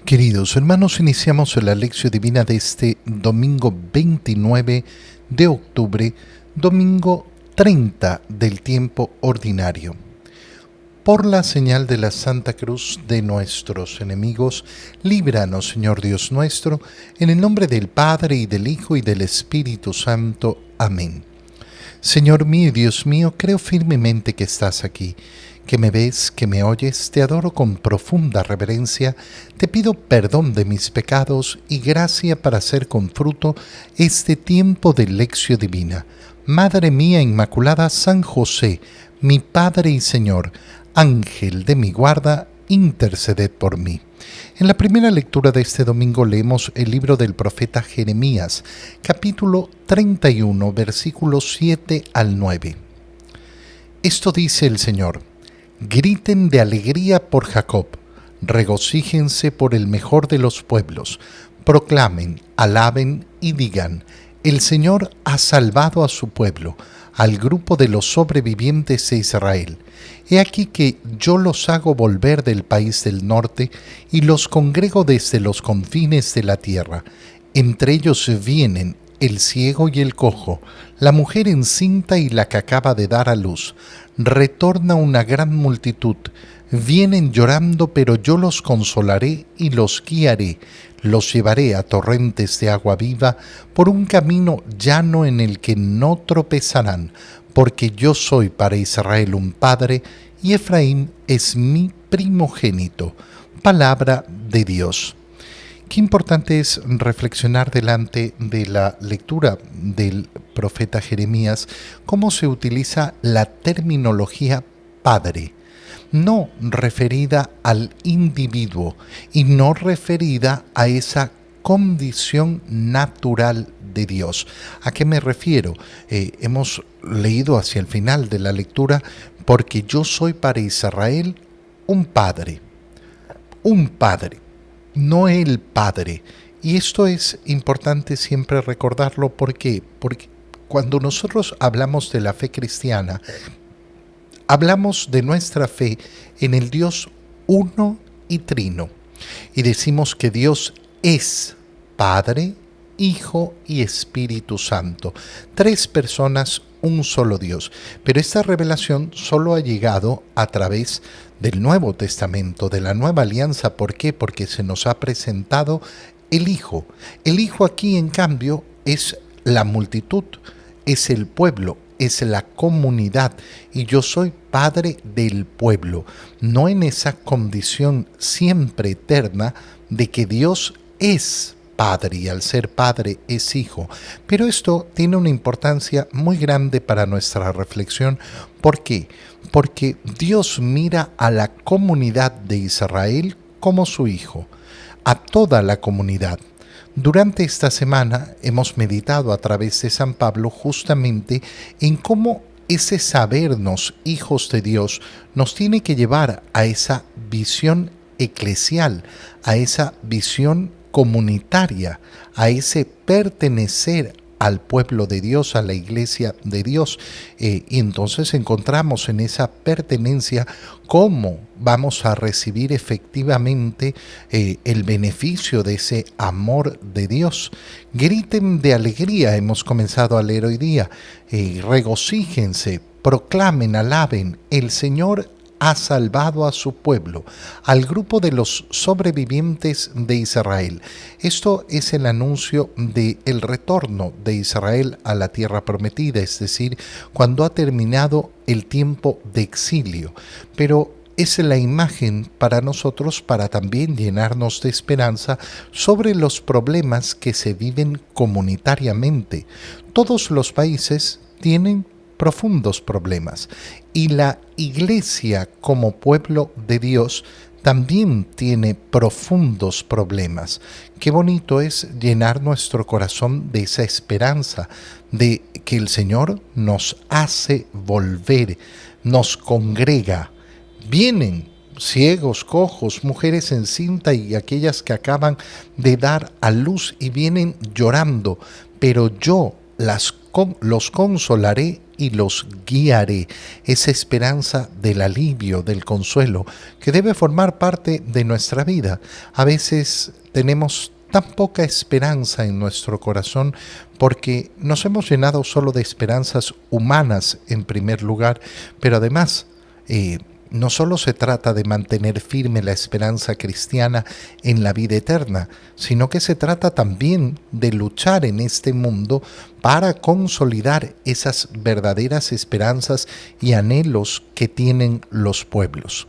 Queridos hermanos, iniciamos la lección divina de este domingo 29 de octubre, domingo 30 del tiempo ordinario. Por la señal de la Santa Cruz de nuestros enemigos, líbranos, Señor Dios nuestro, en el nombre del Padre, y del Hijo, y del Espíritu Santo. Amén. Señor mío y Dios mío, creo firmemente que estás aquí, que me ves, que me oyes, te adoro con profunda reverencia, te pido perdón de mis pecados y gracia para hacer con fruto este tiempo de lección divina. Madre mía Inmaculada, San José, mi Padre y Señor, Ángel de mi guarda, interceded por mí. En la primera lectura de este domingo leemos el libro del profeta Jeremías, capítulo 31, versículos 7 al 9. Esto dice el Señor: griten de alegría por Jacob, regocíjense por el mejor de los pueblos, proclamen, alaben y digan: el Señor ha salvado a su pueblo, al grupo de los sobrevivientes de Israel. He aquí que yo los hago volver del país del norte y los congrego desde los confines de la tierra. Entre ellos vienen el ciego y el cojo, la mujer encinta y la que acaba de dar a luz. Retorna una gran multitud. Vienen llorando, pero yo los consolaré y los guiaré. Los llevaré a torrentes de agua viva por un camino llano en el que no tropezarán, porque yo soy para Israel un padre y Efraín es mi primogénito. Palabra de Dios. Qué importante es reflexionar delante de la lectura del profeta Jeremías cómo se utiliza la terminología padre, no referida al individuo y no referida a esa condición natural de Dios. ¿A qué me refiero? Hemos leído hacia el final de la lectura: porque yo soy para Israel un padre, no el Padre. Y esto es importante siempre recordarlo. ¿Por qué? Porque cuando nosotros hablamos de la fe cristiana, hablamos de nuestra fe en el Dios uno y trino. Y decimos que Dios es Padre, Hijo y Espíritu Santo. Tres personas, un solo Dios. Pero esta revelación solo ha llegado a través del Nuevo Testamento, de la Nueva Alianza. ¿Por qué? Porque se nos ha presentado el Hijo. El Hijo aquí, en cambio, es la multitud, es el pueblo, es la comunidad. Y yo soy Padre del pueblo, no en esa condición siempre eterna de que Dios es Padre y al ser Padre es Hijo. Pero esto tiene una importancia muy grande para nuestra reflexión. ¿Por qué? Porque Dios mira a la comunidad de Israel como su Hijo, a toda la comunidad. Durante esta semana hemos meditado a través de San Pablo justamente en cómo ese sabernos hijos de Dios nos tiene que llevar a esa visión eclesial, a esa visión comunitaria, a ese pertenecer al pueblo de Dios, a la iglesia de Dios. Y entonces encontramos en esa pertenencia cómo vamos a recibir efectivamente el beneficio de ese amor de Dios. Griten de alegría, hemos comenzado a leer hoy día. Regocíjense, proclamen, alaben, el Señor ha salvado a su pueblo, al grupo de los sobrevivientes de Israel. Esto es el anuncio del retorno de Israel a la tierra prometida, es decir, cuando ha terminado el tiempo de exilio. Pero es la imagen para nosotros para también llenarnos de esperanza sobre los problemas que se viven comunitariamente. Todos los países tienen profundos problemas y la Iglesia como pueblo de Dios también tiene profundos problemas. Qué bonito es llenar nuestro corazón de esa esperanza de que el Señor nos hace volver, nos congrega. Vienen ciegos, cojos, mujeres encinta y aquellas que acaban de dar a luz y vienen llorando, pero yo las los consolaré y los guiaré. Esa esperanza del alivio, del consuelo, que debe formar parte de nuestra vida. A veces tenemos tan poca esperanza en nuestro corazón porque nos hemos llenado solo de esperanzas humanas en primer lugar, pero además no solo se trata de mantener firme la esperanza cristiana en la vida eterna, sino que se trata también de luchar en este mundo para consolidar esas verdaderas esperanzas y anhelos que tienen los pueblos.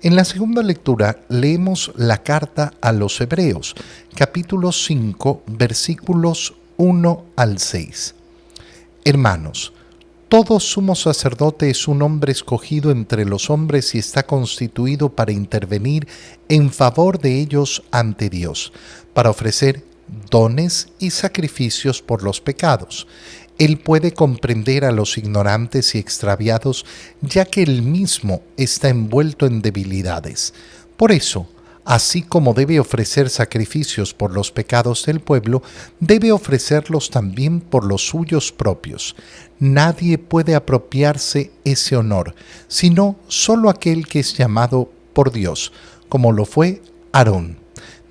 En la segunda lectura leemos la carta a los Hebreos, capítulo 5, versículos 1 al 6. Hermanos, todo sumo sacerdote es un hombre escogido entre los hombres y está constituido para intervenir en favor de ellos ante Dios, para ofrecer dones y sacrificios por los pecados. Él puede comprender a los ignorantes y extraviados, ya que él mismo está envuelto en debilidades. Por eso, así como debe ofrecer sacrificios por los pecados del pueblo, debe ofrecerlos también por los suyos propios. Nadie puede apropiarse ese honor, sino solo aquel que es llamado por Dios, como lo fue Aarón.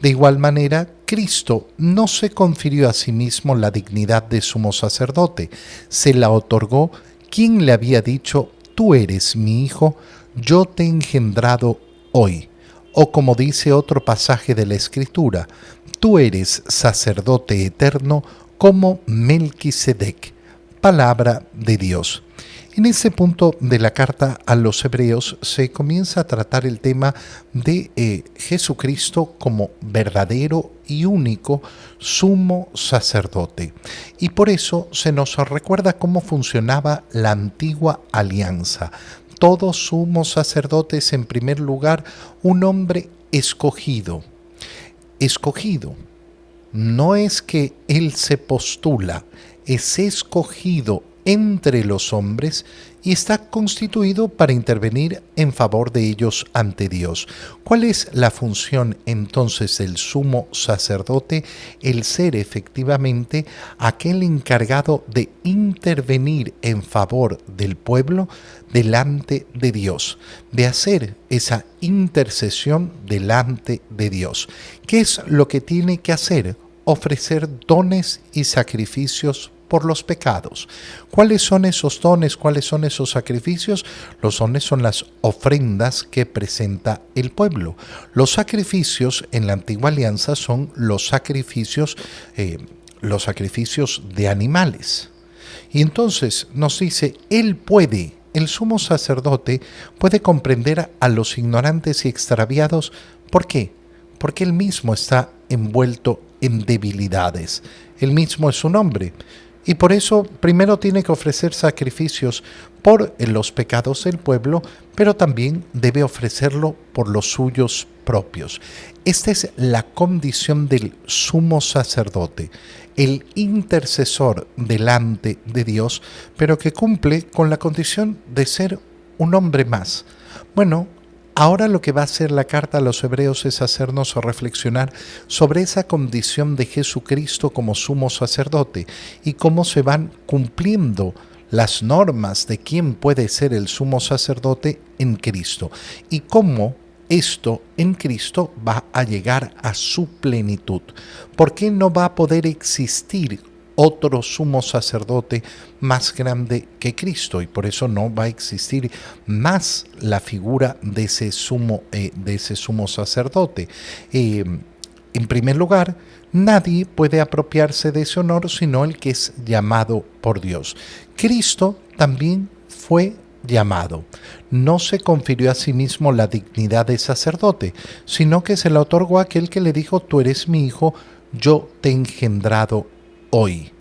De igual manera, Cristo no se confirió a sí mismo la dignidad de sumo sacerdote, se la otorgó quien le había dicho: «Tú eres mi hijo, yo te he engendrado hoy». O como dice otro pasaje de la Escritura: «Tú eres sacerdote eterno como Melquisedec». Palabra de Dios. En ese punto de la carta a los Hebreos se comienza a tratar el tema de Jesucristo como verdadero y único sumo sacerdote. Y por eso se nos recuerda cómo funcionaba la antigua alianza. Todo sumo sacerdote es, en primer lugar, un hombre escogido. Escogido. No es que él se postula, es escogido entre los hombres y está constituido para intervenir en favor de ellos ante Dios. ¿Cuál es la función entonces del sumo sacerdote? El ser efectivamente aquel encargado de intervenir en favor del pueblo delante de Dios, de hacer esa intercesión delante de Dios. ¿Qué es lo que tiene que hacer? Ofrecer dones y sacrificios por los pecados. ¿Cuáles son esos dones? ¿Cuáles son esos sacrificios? Los dones son las ofrendas que presenta el pueblo. Los sacrificios en la antigua alianza son los sacrificios de animales. Y entonces nos dice, el sumo sacerdote puede comprender a los ignorantes y extraviados. ¿Por qué? Porque él mismo está envuelto en debilidades. Él mismo es un hombre. Y por eso primero tiene que ofrecer sacrificios por los pecados del pueblo, pero también debe ofrecerlo por los suyos propios. Esta es la condición del sumo sacerdote, el intercesor delante de Dios, pero que cumple con la condición de ser un hombre más. Bueno, ahora lo que va a hacer la carta a los Hebreos es hacernos reflexionar sobre esa condición de Jesucristo como sumo sacerdote y cómo se van cumpliendo las normas de quién puede ser el sumo sacerdote en Cristo y cómo esto en Cristo va a llegar a su plenitud. ¿Por qué no va a poder existir otro sumo sacerdote más grande que Cristo? Y por eso no va a existir más la figura de ese sumo sacerdote. En primer lugar, nadie puede apropiarse de ese honor sino el que es llamado por Dios. Cristo también fue llamado. No se confirió a sí mismo la dignidad de sacerdote, sino que se la otorgó a aquel que le dijo: «Tú eres mi hijo, yo te he engendrado hoy».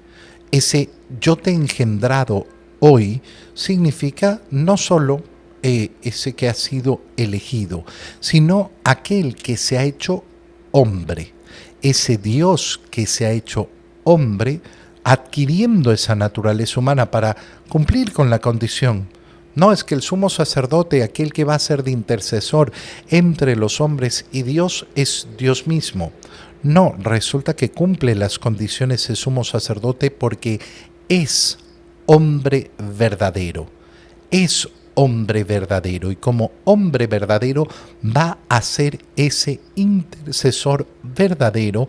Ese «yo te he engendrado hoy» significa no solo ese que ha sido elegido, sino aquel que se ha hecho hombre, ese Dios que se ha hecho hombre, adquiriendo esa naturaleza humana para cumplir con la condición. No es que el sumo sacerdote, aquel que va a ser de intercesor entre los hombres y Dios, es Dios mismo. No, resulta que cumple las condiciones de sumo sacerdote porque es hombre verdadero, es hombre verdadero, y como hombre verdadero va a ser ese intercesor verdadero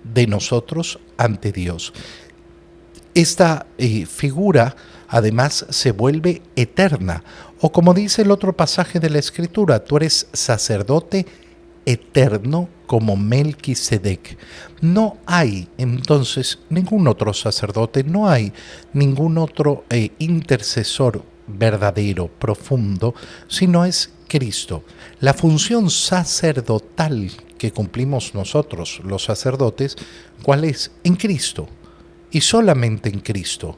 de nosotros ante Dios. Esta figura además se vuelve eterna, o como dice el otro pasaje de la Escritura, tú eres sacerdote eterno como Melquisedec. No hay entonces ningún otro sacerdote, no hay ningún otro intercesor verdadero, profundo, sino es Cristo. La función sacerdotal que cumplimos nosotros, los sacerdotes, ¿cuál es? En Cristo, y solamente en Cristo,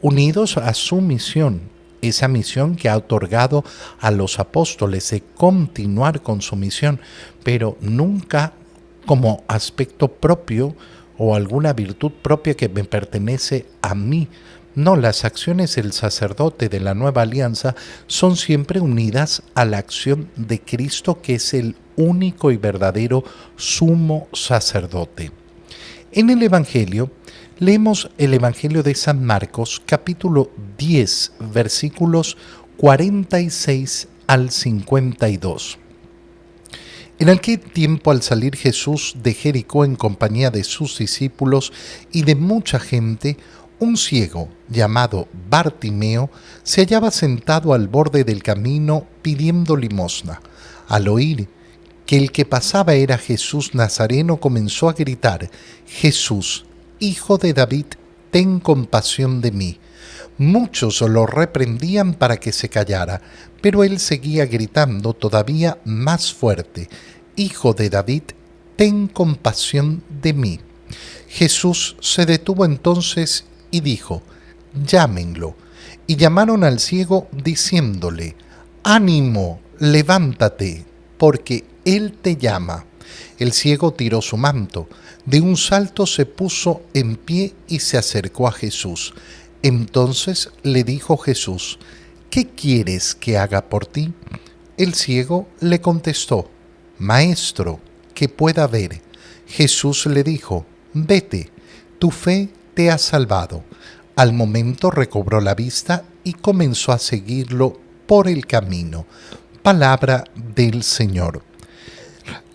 unidos a su misión, esa misión que ha otorgado a los apóstoles de continuar con su misión, pero nunca como aspecto propio o alguna virtud propia que me pertenece a mí. No, las acciones del sacerdote de la nueva alianza son siempre unidas a la acción de Cristo, que es el único y verdadero sumo sacerdote. En el Evangelio, leemos el Evangelio de San Marcos, capítulo 10, versículos 46 al 52. En aquel tiempo, al salir Jesús de Jericó en compañía de sus discípulos y de mucha gente, un ciego llamado Bartimeo se hallaba sentado al borde del camino pidiendo limosna. Al oír que el que pasaba era Jesús Nazareno, comenzó a gritar: Jesús, Hijo de David, ten compasión de mí. Muchos lo reprendían para que se callara, pero él seguía gritando todavía más fuerte: Hijo de David, ten compasión de mí. Jesús se detuvo entonces y dijo: llámenlo. Y llamaron al ciego diciéndole: ánimo, levántate, porque él te llama. El ciego tiró su manto, de un salto se puso en pie y se acercó a Jesús. Entonces le dijo Jesús: ¿qué quieres que haga por ti? El ciego le contestó: Maestro, que pueda ver. Jesús le dijo: vete, tu fe te ha salvado. Al momento recobró la vista y comenzó a seguirlo por el camino. Palabra del Señor.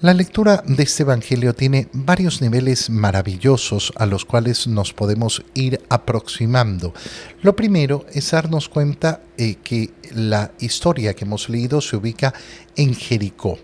La lectura de este Evangelio tiene varios niveles maravillosos a los cuales nos podemos ir aproximando. Lo primero es darnos cuenta que la historia que hemos leído se ubica en Jericó,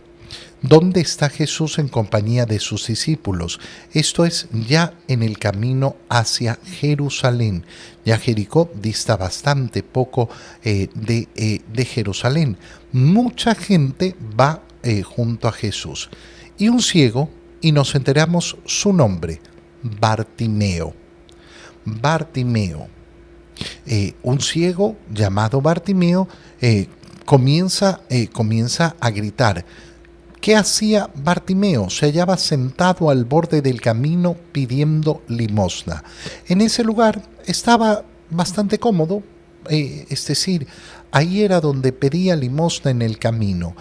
donde está Jesús en compañía de sus discípulos. Esto es ya en el camino hacia Jerusalén. Ya Jericó dista bastante poco de Jerusalén. Mucha gente va junto a Jesús. Y un ciego, y nos enteramos su nombre: Bartimeo. Bartimeo. Un ciego llamado Bartimeo comienza a gritar. ¿Qué hacía Bartimeo? Se hallaba sentado al borde del camino pidiendo limosna. En ese lugar estaba bastante cómodo, es decir, ahí era donde pedía limosna en el camino,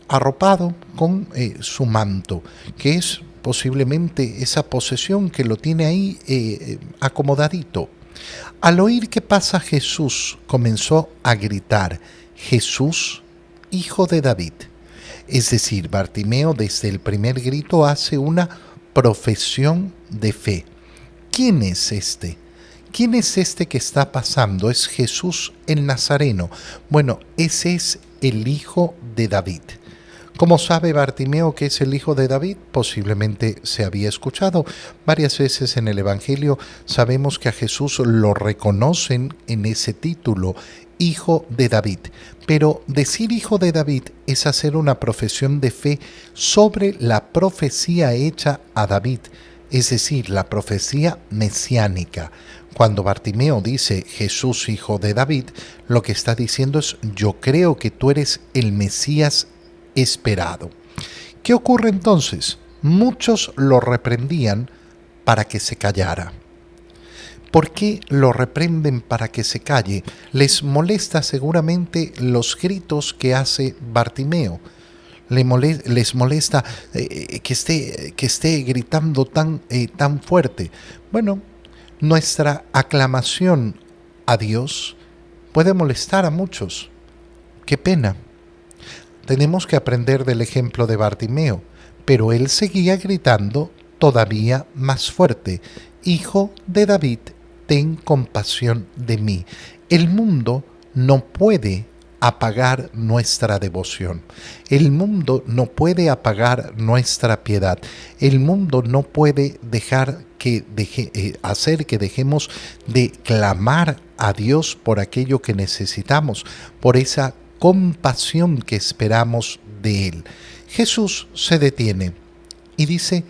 arropado con su manto, que es posiblemente esa posesión que lo tiene ahí acomodadito. Al oír que pasa Jesús, comenzó a gritar: Jesús, Hijo de David. Es decir, Bartimeo desde el primer grito hace una profesión de fe. ¿Quién es este? ¿Quién es este que está pasando? Es Jesús el Nazareno. Bueno, ese es el Hijo de David. ¿Cómo sabe Bartimeo que es el Hijo de David? Posiblemente se había escuchado varias veces en el Evangelio. Sabemos que a Jesús lo reconocen en ese título, Hijo de David. Pero decir Hijo de David es hacer una profesión de fe sobre la profecía hecha a David, es decir, la profecía mesiánica. Cuando Bartimeo dice Jesús, Hijo de David, lo que está diciendo es: yo creo que tú eres el Mesías esperado. ¿Qué ocurre entonces? Muchos lo reprendían para que se callara. ¿Por qué lo reprenden para que se calle? Les molesta seguramente los gritos que hace Bartimeo. Les molesta que esté gritando tan fuerte. Bueno, Nuestra aclamación a Dios puede molestar a muchos. Qué pena. Tenemos que aprender del ejemplo de Bartimeo, pero él seguía gritando todavía más fuerte: Hijo de David, ten compasión de mí. El mundo no puede apagar nuestra devoción. El mundo no puede apagar nuestra piedad. El mundo no puede hacer que dejemos de clamar a Dios por aquello que necesitamos, por esa compasión que esperamos de Él. Jesús se detiene y dice: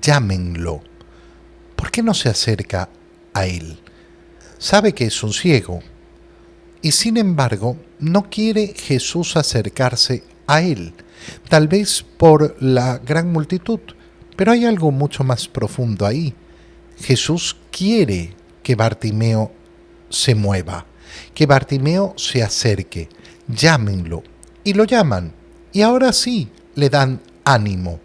llámenlo. ¿Por qué no se acerca a Él? Sabe que es un ciego y sin embargo no quiere Jesús acercarse a Él, tal vez por la gran multitud, pero hay algo mucho más profundo ahí. Jesús quiere que Bartimeo se mueva, que Bartimeo se acerque. Llámenlo. Y lo llaman. Y ahora sí le dan ánimo.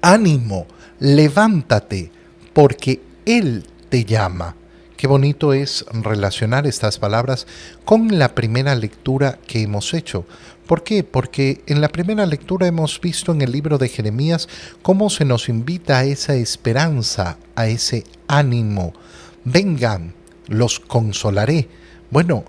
Ánimo, levántate, porque Él te llama. Qué bonito es relacionar estas palabras con la primera lectura que hemos hecho. ¿Por qué? Porque en la primera lectura hemos visto en el libro de Jeremías cómo se nos invita a esa esperanza, a ese ánimo. Vengan, los consolaré. Bueno,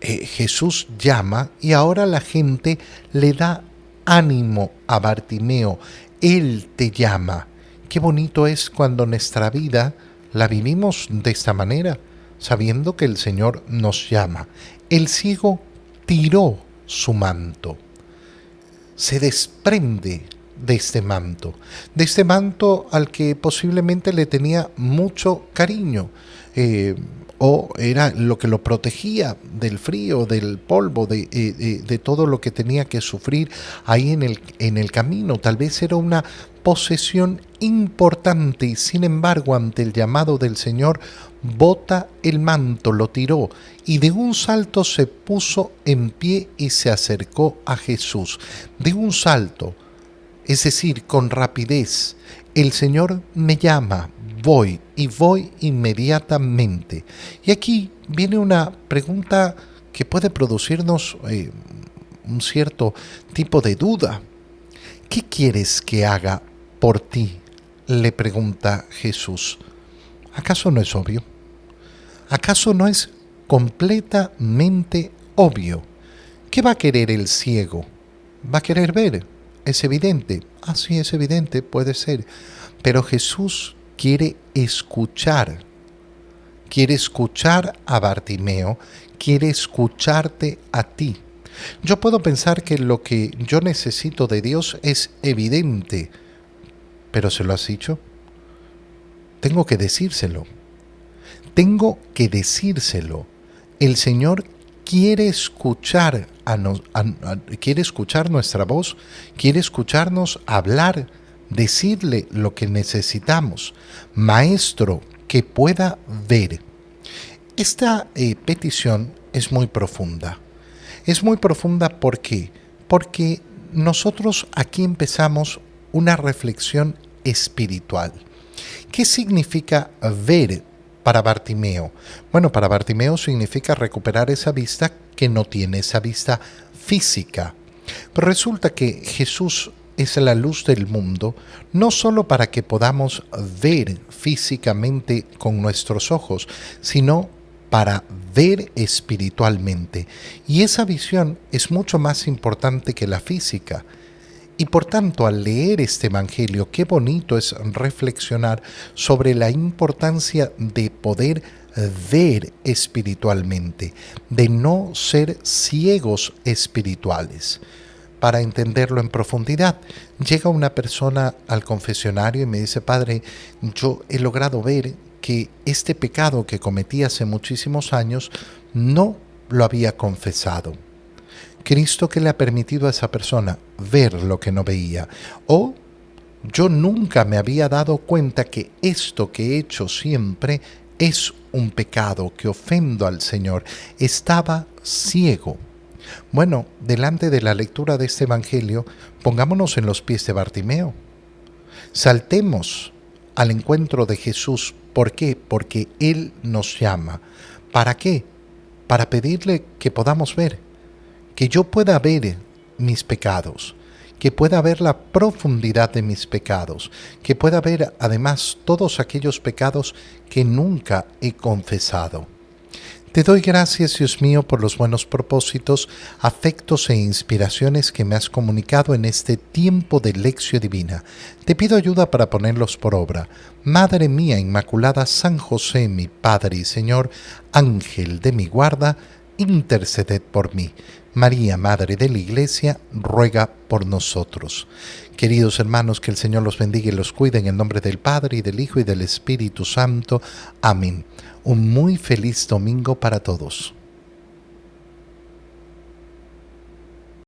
Jesús llama y ahora la gente le da ánimo a Bartimeo. Él te llama. Qué bonito es cuando nuestra vida la vivimos de esta manera, sabiendo que el Señor nos llama. El ciego tiró su manto. Se desprende de este manto al que posiblemente le tenía mucho cariño, o era lo que lo protegía del frío, del polvo, de todo lo que tenía que sufrir ahí en el camino. Tal vez era una posesión importante y sin embargo ante el llamado del Señor bota el manto, lo tiró y de un salto se puso en pie y se acercó a Jesús. De un salto, es decir, con rapidez. El Señor me llama, voy y voy inmediatamente. Y aquí viene una pregunta que puede producirnos un cierto tipo de duda. ¿Qué quieres que haga por ti?, le pregunta Jesús. ¿Acaso no es obvio? ¿Acaso no es completamente obvio? ¿Qué va a querer el ciego? ¿Va a querer ver? Es evidente. Sí, es evidente, puede ser. Pero Jesús quiere escuchar a Bartimeo, quiere escucharte a ti. Yo puedo pensar que lo que yo necesito de Dios es evidente, pero ¿se lo has dicho? Tengo que decírselo. El Señor quiere escuchar quiere escuchar nuestra voz, quiere escucharnos hablar, decirle lo que necesitamos. Maestro, que pueda ver. Esta petición es muy profunda. Es muy profunda, ¿por qué? Porque nosotros aquí empezamos una reflexión espiritual. ¿Qué significa ver para Bartimeo? Bueno, para Bartimeo significa recuperar esa vista que no tiene, esa vista física. Pero resulta que Jesús es la luz del mundo, no solo para que podamos ver físicamente con nuestros ojos, sino para ver espiritualmente. Y esa visión es mucho más importante que la física. Y por tanto, al leer este Evangelio, qué bonito es reflexionar sobre la importancia de poder ver espiritualmente, de no ser ciegos espirituales. Para entenderlo en profundidad, llega una persona al confesionario y me dice: Padre, yo he logrado ver que este pecado que cometí hace muchísimos años no lo había confesado. Cristo, que le ha permitido a esa persona ver lo que no veía. O yo nunca me había dado cuenta que esto que he hecho siempre es un pecado, que ofendo al Señor. Estaba ciego. Bueno, delante de la lectura de este Evangelio, pongámonos en los pies de Bartimeo. Saltemos al encuentro de Jesús. ¿Por qué? Porque Él nos llama. ¿Para qué? Para pedirle que podamos ver, que yo pueda ver mis pecados, que pueda ver la profundidad de mis pecados, que pueda ver además todos aquellos pecados que nunca he confesado. Te doy gracias, Dios mío, por los buenos propósitos, afectos e inspiraciones que me has comunicado en este tiempo de lección divina. Te pido ayuda para ponerlos por obra. Madre mía Inmaculada, San José, mi Padre y Señor, Ángel de mi guarda, interceded por mí. María, Madre de la Iglesia, ruega por nosotros. Queridos hermanos, que el Señor los bendiga y los cuide en el nombre del Padre, y del Hijo, y del Espíritu Santo. Amén. Un muy feliz domingo para todos.